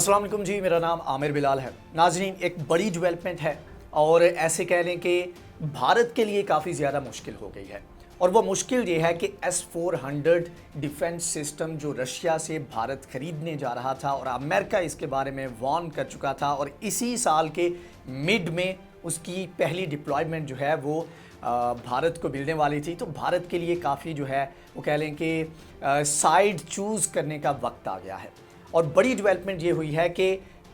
अस्सलाम वालेकुम जी, मेरा नाम आमिर बिलाल है। नाज़रीन, एक बड़ी डेवलपमेंट है और ऐसे कह लें कि भारत के लिए काफ़ी ज़्यादा मुश्किल हो गई है। और वो मुश्किल ये है कि S-400 डिफेंस सिस्टम जो रशिया से भारत खरीदने जा रहा था और अमेरिका इसके बारे में वार्न कर चुका था और इसी साल के मिड में उसकी पहली डिप्लॉयमेंट जो है वो भारत को मिलने वाली थी। तो भारत के लिए काफ़ी जो है वो कह लें कि साइड चूज़ करने का वक्त आ गया है। और बड़ी डेवलपमेंट ये हुई है कि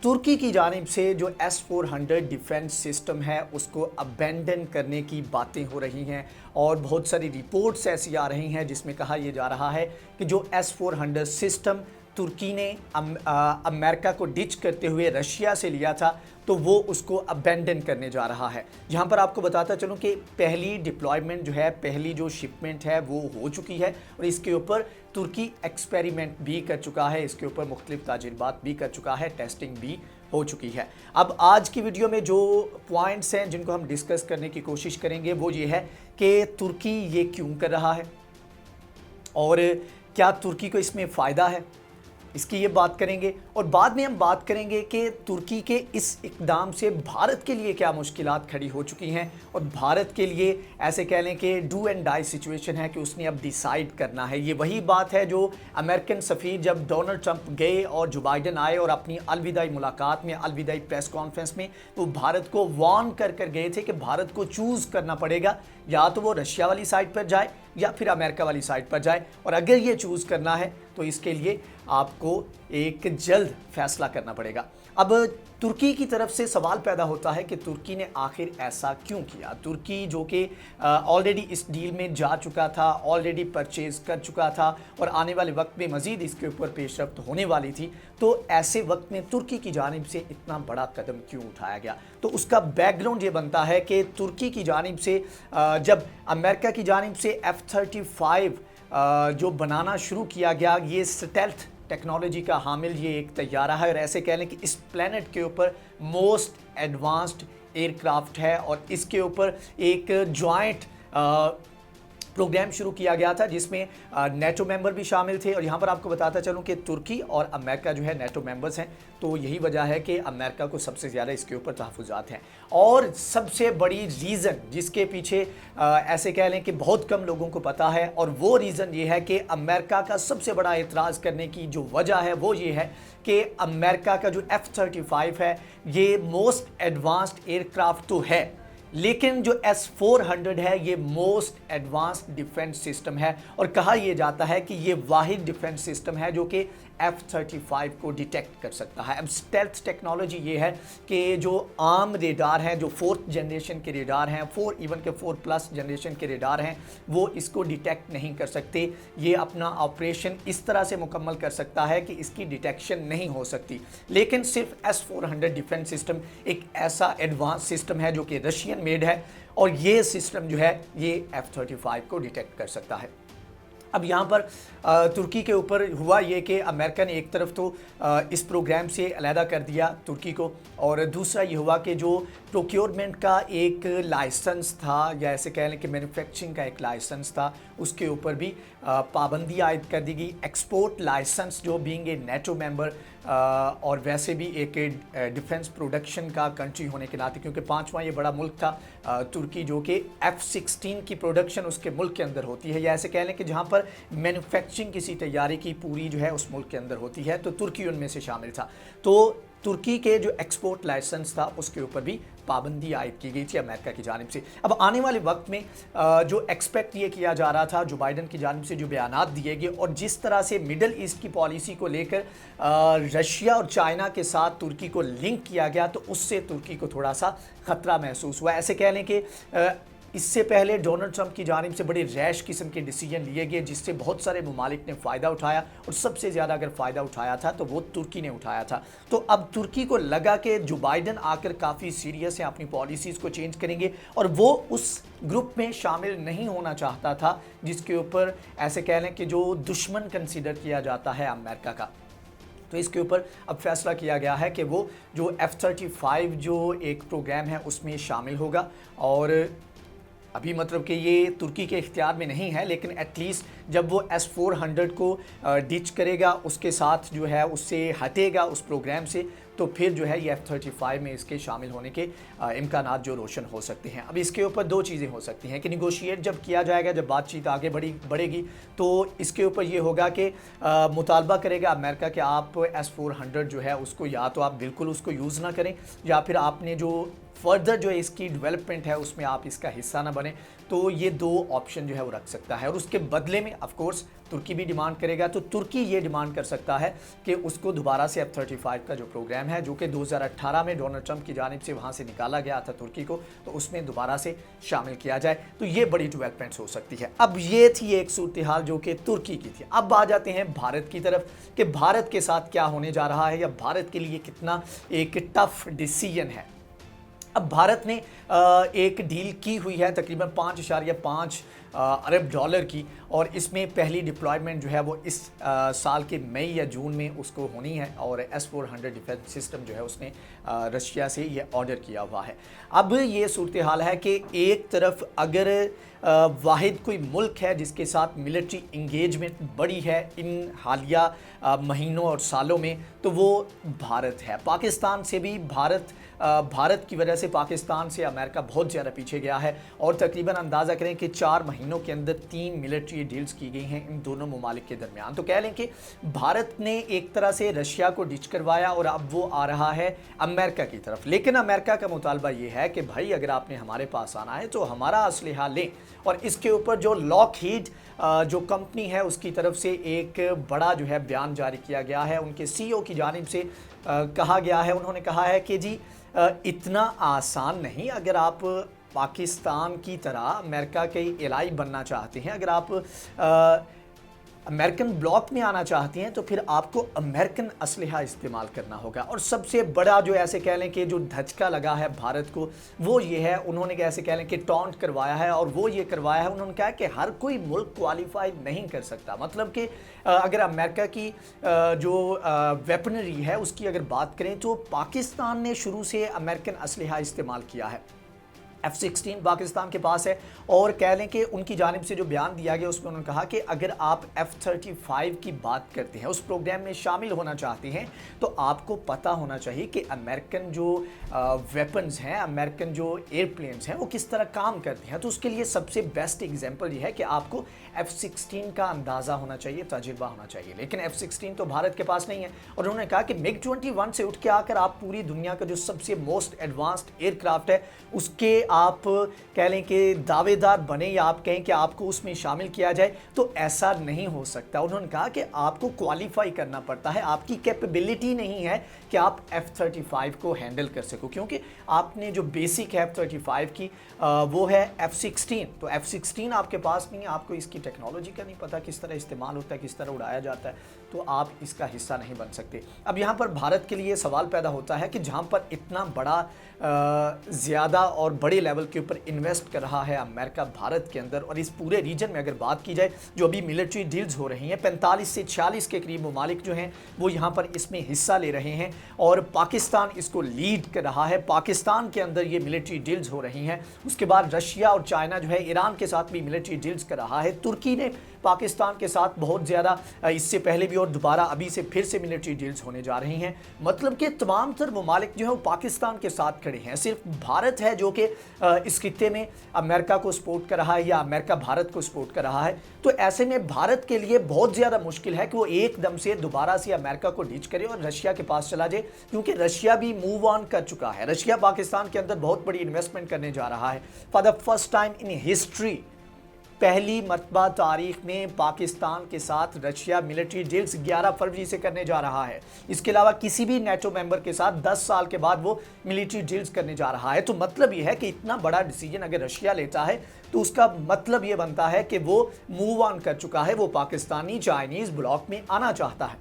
तुर्की की जानिब से जो S-400 डिफेंस सिस्टम है उसको अबेंडन करने की बातें हो रही हैं और बहुत सारी रिपोर्ट्स ऐसी आ रही हैं जिसमें कहा यह जा रहा है कि जो S-400 सिस्टम तुर्की ने अमेरिका को डिच करते हुए रशिया से लिया था तो वो उसको अबेंडन करने जा रहा है। जहां पर आपको बताता चलूं कि पहली डिप्लॉयमेंट जो है, पहली जो शिपमेंट है वो हो चुकी है और इसके ऊपर तुर्की एक्सपेरिमेंट भी कर चुका है, इसके ऊपर मुख्तलिफ तजुर्बात भी कर चुका है, टेस्टिंग भी हो चुकी है। अब आज की वीडियो में जो पॉइंट्स हैं जिनको हम डिस्कस करने की कोशिश करेंगे वो ये है कि तुर्की ये क्यों कर रहा है और क्या तुर्की को इसमें फ़ायदा है, इसकी ये बात करेंगे। और बाद में हम बात करेंगे कि तुर्की के इस इक़दाम से भारत के लिए क्या मुश्किलात खड़ी हो चुकी हैं और भारत के लिए ऐसे कह लें कि डू एंड डाई सिचुएशन है कि उसने अब डिसाइड करना है। ये वही बात है जो अमेरिकन सफ़ीर जब डोनाल्ड ट्रंप गए और जो बाइडन आए और अपनी अलविदाई मुलाकात में, अलविदाई प्रेस कॉन्फ्रेंस में तो भारत को वार्न कर गए थे कि भारत को चूज़ करना पड़ेगा, या तो वो रशिया वाली साइड पर जाए या फिर अमेरिका वाली साइड पर जाए। और अगर ये चूज़ करना है तो इसके लिए आपको एक जल्द फैसला करना पड़ेगा। अब तुर्की की तरफ से सवाल पैदा होता है कि तुर्की ने आखिर ऐसा क्यों किया। तुर्की जो कि ऑलरेडी इस डील में जा चुका था, ऑलरेडी परचेज कर चुका था और आने वाले वक्त में मज़ीद इसके ऊपर पेशरफ्त होने वाली थी, तो ऐसे वक्त में तुर्की की जानिब से इतना बड़ा कदम क्यों उठाया गया। तो उसका बैकग्राउंड ये बनता है कि तुर्की की जानिब से जब अमेरिका की जानिब से F-35 जो बनाना शुरू किया गया, ये स्टेल्थ टेक्नोलॉजी का हामिल ये एक तैयारा है और ऐसे कह लें कि इस प्लेनेट के ऊपर मोस्ट एडवांस्ड एयरक्राफ्ट है और इसके ऊपर एक जॉइंट प्रोग्राम शुरू किया गया था जिसमें नेटो मेंबर भी शामिल थे। और यहाँ पर आपको बताता चलूँ कि तुर्की और अमेरिका जो है नेटो मेंबर्स हैं, तो यही वजह है कि अमेरिका को सबसे ज़्यादा इसके ऊपर तहफ़्फ़ुज़ात हैं। और सबसे बड़ी रीज़न जिसके पीछे ऐसे कह लें कि बहुत कम लोगों को पता है और वो रीज़न ये है कि अमेरिका का सबसे बड़ा एतराज़ करने की जो वजह है वो ये है कि अमेरिका का जो F-35 है ये मोस्ट एडवांस्ड एयरक्राफ्ट तो है, लेकिन जो S-400 है ये मोस्ट एडवांस्ड डिफेंस सिस्टम है और कहा यह जाता है कि ये वाहिद डिफेंस सिस्टम है जो कि F-35 को डिटेक्ट कर सकता है। अब स्टेल्थ टेक्नोलॉजी ये है कि जो आम रेडार हैं, जो 4th जनरेशन के रेडार हैं, 4+ जनरेशन के रेडार हैं, वो इसको डिटेक्ट नहीं कर सकते। ये अपना ऑपरेशन इस तरह से मुकम्मल कर सकता है कि इसकी डिटेक्शन नहीं हो सकती। लेकिन सिर्फ S-400 डिफेंस सिस्टम एक ऐसा एडवांस सिस्टम है जो कि रशियन मेड है और ये सिस्टम जो है ये F-35 को डिटेक्ट कर सकता है। अब यहाँ पर तुर्की के ऊपर हुआ ये कि अमेरिका ने एक तरफ तो इस प्रोग्राम से अलहदा कर दिया तुर्की को और दूसरा ये हुआ कि जो प्रोक्योरमेंट का एक लाइसेंस था या ऐसे कह लें कि मैन्युफैक्चरिंग का एक लाइसेंस था उसके ऊपर भी पाबंदी आयद कर दी गई। एक्सपोर्ट लाइसेंस जो बीइंग ए नेटो मेंबर और वैसे भी एक डिफेंस प्रोडक्शन का कंट्री होने के नाते, क्योंकि 5वां ये बड़ा मुल्क था तुर्की जो कि F-16 की प्रोडक्शन उसके मुल्क के अंदर होती है या ऐसे कह लें कि जहाँ पर मैन्युफैक्चरिंग किसी तैयारी की पूरी जो है उस मुल्क के अंदर होती है, तो तुर्की उनमें से शामिल था। तो तुर्की के जो एक्सपोर्ट लाइसेंस था उसके ऊपर भी पाबंदी आयद की गई थी अमेरिका की जानिब से। अब आने वाले वक्त में जो एक्सपेक्ट ये किया जा रहा था, जो बाइडन की जानिब से जो बयानात दिए गए और जिस तरह से मिडल ईस्ट की पॉलिसी को लेकर रशिया और चाइना के साथ तुर्की को लिंक किया गया, तो उससे तुर्की को थोड़ा सा ख़तरा महसूस हुआ। ऐसे कह लें कि इससे पहले डोनाल्ड ट्रंप की जानिब से बड़े रैश किस्म के डिसीजन लिए गए जिससे बहुत सारे ममालिक ने फ़ायदा उठाया और सबसे ज़्यादा अगर फ़ायदा उठाया था तो वो तुर्की ने उठाया था। तो अब तुर्की को लगा कि जो बाइडन आकर काफ़ी सीरियस है, अपनी पॉलिसीज़ को चेंज करेंगे और वो उस ग्रुप में शामिल नहीं होना चाहता था जिसके ऊपर ऐसे कह लें कि जो दुश्मन कंसिडर किया जाता है अमेरिका का। तो इसके ऊपर अब फैसला किया गया है कि वो जो F-35 जो एक प्रोग्राम है उसमें शामिल होगा और अभी मतलब कि ये तुर्की के इख्तियार में नहीं है, लेकिन एटलीस्ट जब वो S-400 को डिच करेगा, उसके साथ जो है उससे हटेगा उस प्रोग्राम से, तो फिर जो है ये F-35 में इसके शामिल होने के इम्कानात जो रोशन हो सकते हैं। अब इसके ऊपर दो चीज़ें हो सकती हैं कि निगोशिएट जब किया जाएगा, जब बातचीत आगे बढ़ेगी तो इसके ऊपर ये होगा कि मुतालबा करेगा अमेरिका कि आप S-400 जो है उसको या तो आप बिल्कुल उसको यूज़ ना करें, या फिर आपने जो फर्दर जो इसकी डेवलपमेंट है उसमें आप इसका हिस्सा ना बने। तो ये दो ऑप्शन जो है वो रख सकता है, और उसके बदले में ऑफ कोर्स तुर्की भी डिमांड करेगा। तो तुर्की ये डिमांड कर सकता है कि उसको दोबारा से F-35 का जो प्रोग्राम है, जो कि 2018 में डोनाल्ड ट्रंप की जानिब से वहाँ से निकाला गया था तुर्की को, तो उसमें दोबारा से शामिल किया जाए। तो ये बड़ी डेवलपमेंट्स हो सकती है। अब ये थी एक सूरत हाल जो कि तुर्की की थी। अब आ जाते हैं भारत की तरफ कि भारत के साथ क्या होने जा रहा है, या भारत के लिए कितना एक टफ डिसीजन है। अब भारत ने एक डील की हुई है तकरीबन 5.5 अरब डॉलर की, और इसमें पहली डिप्लॉयमेंट जो है वो इस साल के मई या जून में उसको होनी है। और S-400 डिफेंस सिस्टम जो है उसने रशिया से ये ऑर्डर किया हुआ है। अब ये सूरत हाल है कि एक तरफ अगर वाहिद कोई मुल्क है जिसके साथ मिलिट्री इंगेजमेंट बड़ी है इन हालिया महीनों और सालों में, तो वो भारत है। पाकिस्तान से भी भारत की वजह से पाकिस्तान से अमेरिका बहुत ज़्यादा पीछे गया है, और तकरीबन अंदाज़ा करें कि 4 महीनों के अंदर 3 मिलिट्री डील्स की गई हैं इन दोनों ममालिक के दरमियान। तो कह लें कि भारत ने एक तरह से रशिया को डिच करवाया, और अब वो आ रहा है अमेरिका की तरफ। लेकिन अमेरिका का मुतालबा ये है कि भाई अगर आपने हमारे पास आना है तो हमारा असलहा लें। और इसके ऊपर जो लॉकहीड जो कंपनी है उसकी तरफ से एक बड़ा जो है बयान जारी किया गया है। उनके CEO की जानिब से कहा गया है, उन्होंने कहा है कि जी इतना आसान नहीं, अगर आप पाकिस्तान की तरह अमेरिका के एलाई बनना चाहते हैं, अगर आप अमेरिकन ब्लॉक में आना चाहते हैं, तो फिर आपको अमेरिकन असलहा इस्तेमाल करना होगा। और सबसे बड़ा जो ऐसे कह लें कि जो धचका लगा है भारत को, वो ये है, उन्होंने कैसे कह लें कि टॉन्ट करवाया है, और वो ये करवाया है, उन्होंने कहा कि हर कोई मुल्क क्वालिफाई नहीं कर सकता। मतलब कि अगर अमेरिका की जो वेपनरी है उसकी अगर बात करें, तो पाकिस्तान ने शुरू से अमेरिकन असलहा इस्तेमाल किया है। F-16 पाकिस्तान के पास है, और कह लें कि उनकी जानिब से जो बयान दिया गया उसमें उन्होंने कहा कि अगर आप F-35 की बात करते हैं, उस प्रोग्राम में शामिल होना चाहते हैं, तो आपको पता होना चाहिए कि अमेरिकन जो वेपन्स हैं, अमेरिकन जो एयरप्लेन्स हैं, वो किस तरह काम करते हैं। तो उसके लिए सबसे बेस्ट एग्जाम्पल ये है कि आपको F-16 का अंदाज़ा होना चाहिए, तजुर्बा होना चाहिए। लेकिन F-16 तो भारत के पास नहीं है, और उन्होंने कहा कि MiG-21 से उठ के आकर आप पूरी दुनिया का जो सबसे मोस्ट एडवांस्ड एयरक्राफ्ट है उसके आप कह लें कि दावेदार बने, या आप कहें कि आपको उसमें शामिल किया जाए, तो ऐसा नहीं हो सकता। उन्होंने कहा कि आपको क्वालिफाई करना पड़ता है, आपकी कैपेबिलिटी नहीं है कि आप F-35 को हैंडल कर सको, क्योंकि आपने जो बेसिक है F-35 की वो है F-16। तो F-16 आपके पास नहीं है, आपको इसकी टेक्नोलॉजी का नहीं पता, किस तरह इस्तेमाल होता है, किस तरह उड़ाया जाता है, तो आप इसका हिस्सा नहीं बन सकते। अब यहाँ पर भारत के लिए सवाल पैदा होता है कि जहाँ पर इतना बड़ा ज़्यादा और बड़े लेवल के ऊपर इन्वेस्ट कर रहा है अमेरिका भारत के अंदर, और इस पूरे रीजन में अगर बात की जाए जो अभी मिलिट्री डील्स हो रही हैं, 45 से 46 के करीब ममालिक जो हैं वो यहाँ पर इसमें हिस्सा ले रहे हैं, और पाकिस्तान इसको लीड कर रहा है। पाकिस्तान के अंदर ये मिलिट्री डील्स हो रही हैं। उसके बाद रशिया और चाइना जो है ईरान के साथ भी मिलिट्री डील्स कर रहा है। तुर्की ने पाकिस्तान के साथ बहुत ज़्यादा, इससे पहले भी और दोबारा अभी से फिर से मिलिट्री डील्स होने जा रही हैं। मतलब कि तमाम तर ममालिक जो है वो पाकिस्तान के साथ खड़े हैं। सिर्फ भारत है जो कि इस खित्ते में अमेरिका को सपोर्ट कर रहा है, या अमेरिका भारत को सपोर्ट कर रहा है। तो ऐसे में भारत के लिए बहुत ज़्यादा मुश्किल है कि वो एकदम से दोबारा से अमेरिका को डीच करे और रशिया के पास चला जाए, क्योंकि रशिया भी मूव ऑन कर चुका है। रशिया पाकिस्तान के अंदर बहुत बड़ी इन्वेस्टमेंट करने जा रहा है। For the first time in history, पहली मरतबा तारीख में पाकिस्तान के साथ रशिया मिलिट्री डील्स 11 फरवरी से करने जा रहा है। इसके अलावा किसी भी नेटो मेंबर के साथ 10 साल के बाद वो मिलिट्री डील्स करने जा रहा है। तो मतलब ये है कि इतना बड़ा डिसीजन अगर रशिया लेता है तो उसका मतलब ये बनता है कि वो मूव ऑन कर चुका है, वो पाकिस्तानी चाइनीज़ ब्लॉक में आना चाहता है,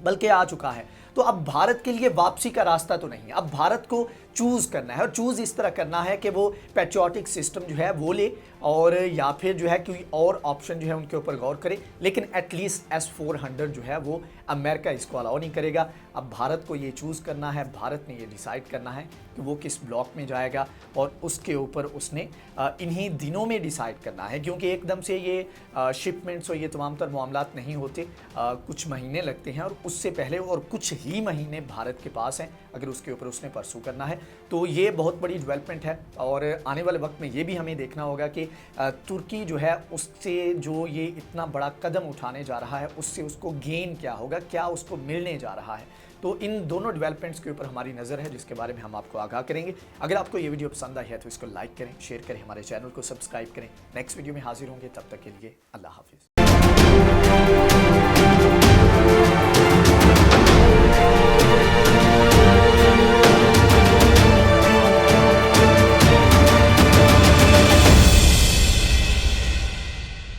बल्कि आ चुका है। तो अब भारत के लिए वापसी का रास्ता तो नहीं, अब भारत को चूज़ करना है, और चूज़ इस तरह करना है कि वो पैट्रियोटिक सिस्टम जो है वो ले, और या फिर जो है कोई और ऑप्शन जो है उनके ऊपर गौर करे, लेकिन एटलीस्ट S-400 जो है वो अमेरिका इसको अलाउ नहीं करेगा। अब भारत को ये चूज़ करना है, भारत ने ये डिसाइड करना है कि वो किस ब्लॉक में जाएगा और उसके ऊपर उसने इन्हीं दिनों में डिसाइड करना है, क्योंकि एकदम से ये शिपमेंट्स और ये तमाम तर मामलात नहीं होते, कुछ महीने लगते हैं और उससे पहले और कुछ ही महीने भारत के पास हैं अगर उसके ऊपर उसने परसू करना है। तो ये बहुत बड़ी डेवलपमेंट है और आने वाले वक्त में ये भी हमें देखना होगा कि तुर्की जो है उससे जो ये इतना बड़ा कदम उठाने जा रहा है उससे उसको गेन क्या होगा, क्या उसको मिलने जा रहा है। तो इन दोनों डेवलपमेंट्स के ऊपर हमारी नज़र है, जिसके बारे में हम आपको आगाह करेंगे। अगर आपको ये वीडियो पसंद आई है तो इसको लाइक करें, शेयर करें, हमारे चैनल को सब्सक्राइब करें। नेक्स्ट वीडियो में हाजिर होंगे, तब तक के लिए अल्लाह हाफिज़।